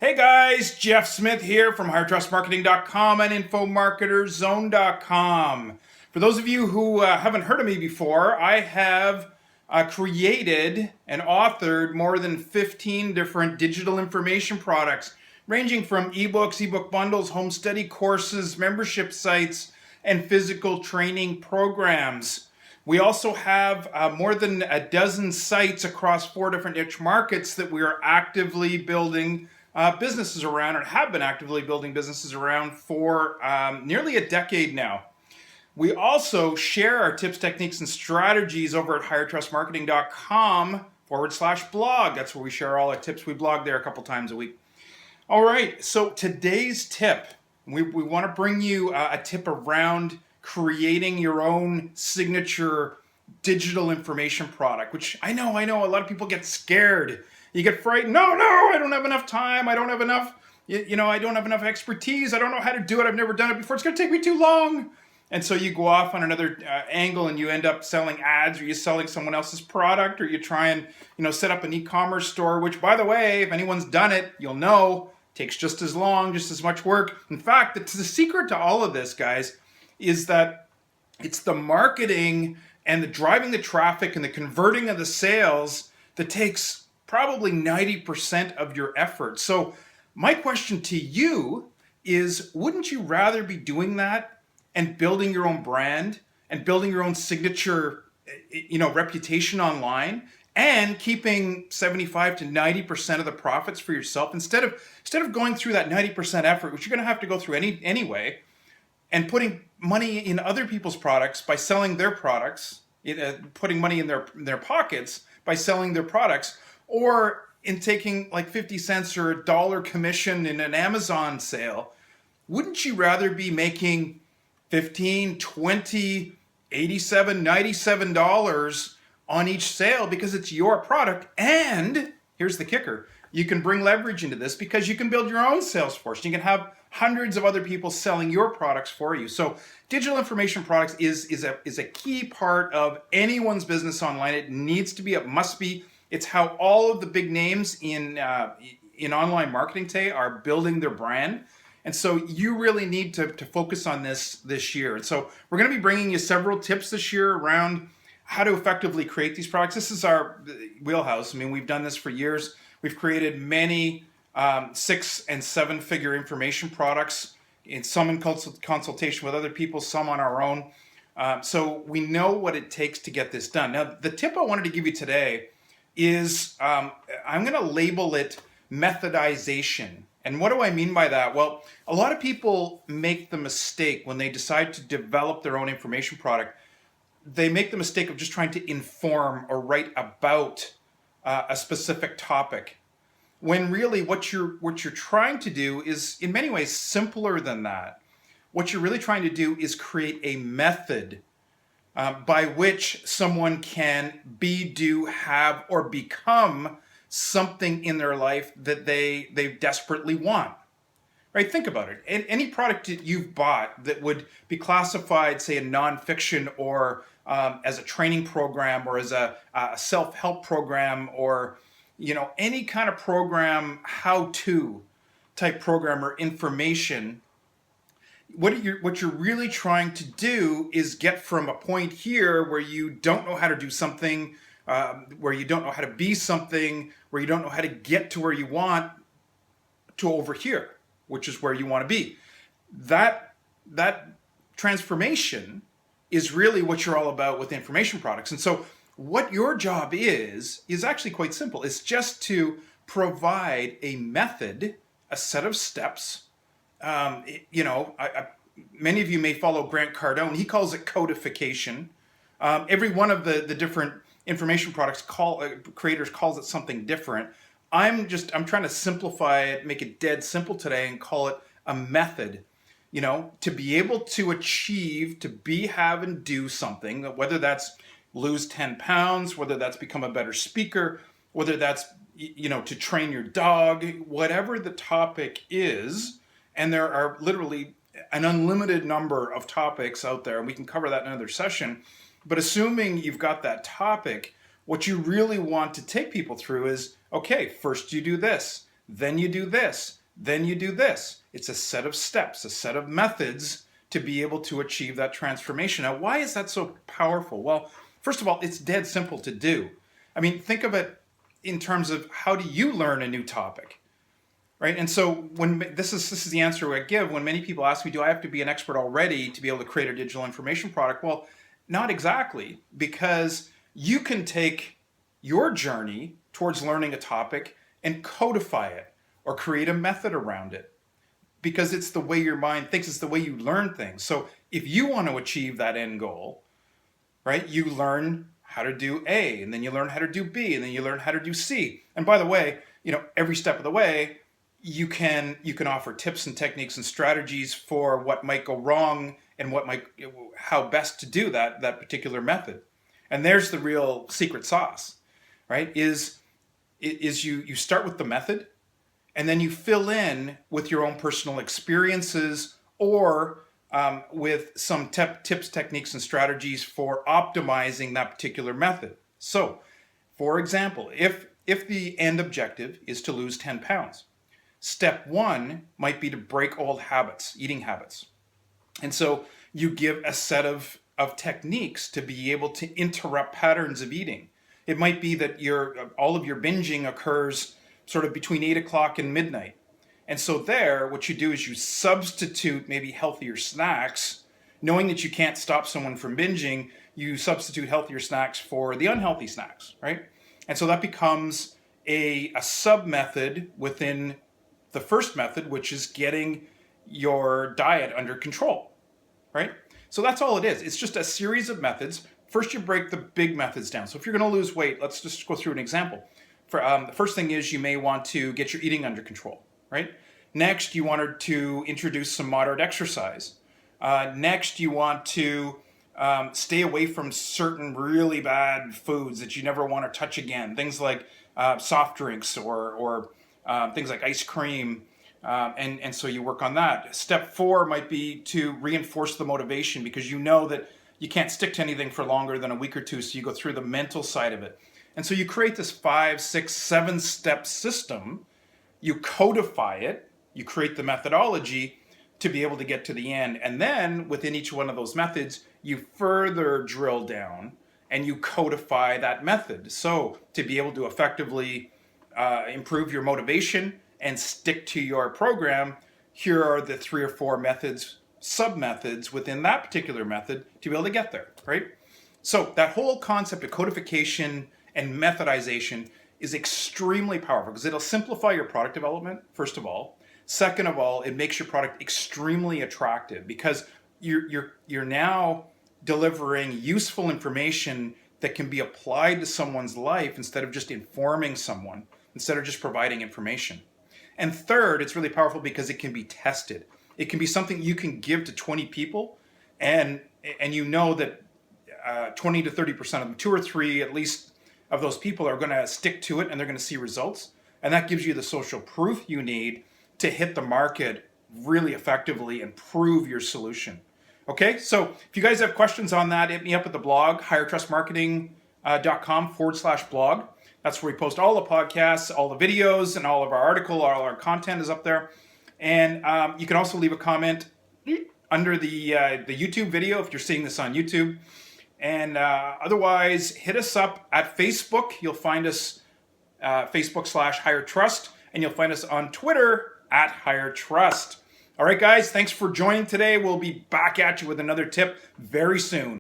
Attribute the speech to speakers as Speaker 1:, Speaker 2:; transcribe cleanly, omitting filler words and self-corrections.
Speaker 1: Hey guys, Jeff Smith here from HigherTrustMarketing.com and InfoMarketerZone.com. For those of you who haven't heard of me before, I have created and authored more than 15 different digital information products, ranging from ebooks, ebook bundles, home study courses, membership sites, and physical training programs. We also have more than a dozen sites across 4 different niche markets that we are actively building businesses around, and have been actively building businesses around for nearly a decade now. We also share our tips, techniques, and strategies over at highertrustmarketing.com/blog. That's where we share all our tips. We blog there a couple times a week. All right, so today's tip, we want to bring you a tip around creating your own signature digital information product, which I know a lot of people get scared. You get frightened. No, I don't have enough time. I don't have enough, I don't have enough expertise. I don't know how to do it. I've never done it before. It's going to take me too long. And so you go off on another angle and you end up selling ads, or you're selling someone else's product, or you try and, set up an e-commerce store, which, by the way, if anyone's done it, you'll know, takes just as long, just as much work. In fact, the secret to all of this, guys, is that it's the marketing and the driving the traffic and the converting of the sales that takes probably 90% of your effort. So my question to you is, wouldn't you rather be doing that and building your own brand and building your own signature, reputation online, and keeping 75 to 90% of the profits for yourself, instead of going through that 90% effort, which you're going to have to go through anyway, and putting money in other people's products by selling their products, putting money in their pockets by selling their products, or in taking like 50 cents or $1 commission in an Amazon sale? Wouldn't you rather be making $15, $20, $87, $97 on each sale because it's your product? And here's the kicker: you can bring leverage into this because you can build your own sales force. You can have hundreds of other people selling your products for you. So digital information products is a key part of anyone's business online. It needs to be, it must be. It's how all of the big names in online marketing today are building their brand. And so you really need to focus on this year. And so we're going to be bringing you several tips this year around how to effectively create these products. This is our wheelhouse. I mean, we've done this for years. We've created many 6- and 7-figure information products, some in consultation with other people, some on our own. So we know what it takes to get this done. Now, the tip I wanted to give you today is, I'm going to label it methodization. And what do I mean by that? Well, a lot of people make the mistake when they decide to develop their own information product. They make the mistake of just trying to inform or write about a specific topic, when really what you're trying to do is in many ways simpler than that. What you're really trying to do is create a method by which someone can be, do, have, or become something in their life that they desperately want. Right? Think about it. Any product that you've bought that would be classified, say, in nonfiction, or as a training program, or as a self-help program, or any kind of program, how-to type program or information. What you're really trying to do is get from a point here where you don't know how to do something, where you don't know how to be something, where you don't know how to get to where you want, to over here, which is where you want to be. That transformation is really what you're all about with information products. And so what your job is actually quite simple. It's just to provide a method, a set of steps. Many of you may follow Grant Cardone. He calls it codification. Every one of the different information products creators calls it something different. I'm trying to simplify it, make it dead simple today, and call it a method. To be able to achieve, to be, have, and do something, whether that's lose 10 pounds, whether that's become a better speaker, whether that's, to train your dog, whatever the topic is. And there are literally an unlimited number of topics out there, and we can cover that in another session. But assuming you've got that topic, what you really want to take people through is, okay, first you do this, then you do this, then you do this. It's a set of steps, a set of methods to be able to achieve that transformation. Now, why is that so powerful? Well, first of all, it's dead simple to do. I mean, think of it in terms of how do you learn a new topic, right? And so when this is the answer I give when many people ask me, do I have to be an expert already to be able to create a digital information product? Well, not exactly, because you can take your journey towards learning a topic and codify it or create a method around it, because it's the way your mind thinks, it's the way you learn things. So if you want to achieve that end goal, right, you learn how to do A, and then you learn how to do B, and then you learn how to do C. And by the way, every step of the way, you can offer tips and techniques and strategies for what might go wrong and how best to do that particular method. And there's the real secret sauce, right? Is you start with the method, and then you fill in with your own personal experiences or with some tips, techniques, and strategies for optimizing that particular method. So, for example, if the end objective is to lose 10 pounds, step one might be to break old habits, eating habits. And so you give a set of techniques to be able to interrupt patterns of eating. It might be that all of your binging occurs sort of between 8 o'clock and midnight. And so what you do is you substitute maybe healthier snacks, knowing that you can't stop someone from binging, you substitute healthier snacks for the unhealthy snacks, right? And so that becomes a sub-method within the first method, which is getting your diet under control, right? So that's all it is. It's just a series of methods. First, you break the big methods down. So if you're going to lose weight, let's just go through an example. The first thing is you may want to get your eating under control, right? Next, you wanted to introduce some moderate exercise. Next, you want to stay away from certain really bad foods that you never want to touch again. Things like soft drinks or things like ice cream. And so you work on that. Step 4 might be to reinforce the motivation, because you know that you can't stick to anything for longer than a week or two. So you go through the mental side of it. And so you create this 5, 6, 7-step system, you codify it, you create the methodology to be able to get to the end. And then within each one of those methods, you further drill down and you codify that method. So to be able to effectively improve your motivation and stick to your program, here are the 3 or 4 methods, sub-methods within that particular method to be able to get there, right? So that whole concept of codification and methodization is extremely powerful, because it'll simplify your product development, first of all. Second of all, it makes your product extremely attractive, because you're now delivering useful information that can be applied to someone's life instead of just informing someone, instead of just providing information. And third, it's really powerful because it can be tested. It can be something you can give to 20 people, and you know that 20 to 30% of them, 2 or 3 at least, of those people are going to stick to it and they're going to see results. And that gives you the social proof you need to hit the market really effectively and prove your solution. Okay, so if you guys have questions on that, hit me up at the blog, highertrustmarketing.com/blog. That's where we post all the podcasts, all the videos, and all of our all our content is up there. And you can also leave a comment under the YouTube video if you're seeing this on YouTube. And otherwise, hit us up at Facebook. You'll find us Facebook/HigherTrust, and you'll find us on Twitter at HigherTrust. All right, guys, thanks for joining today. We'll be back at you with another tip very soon.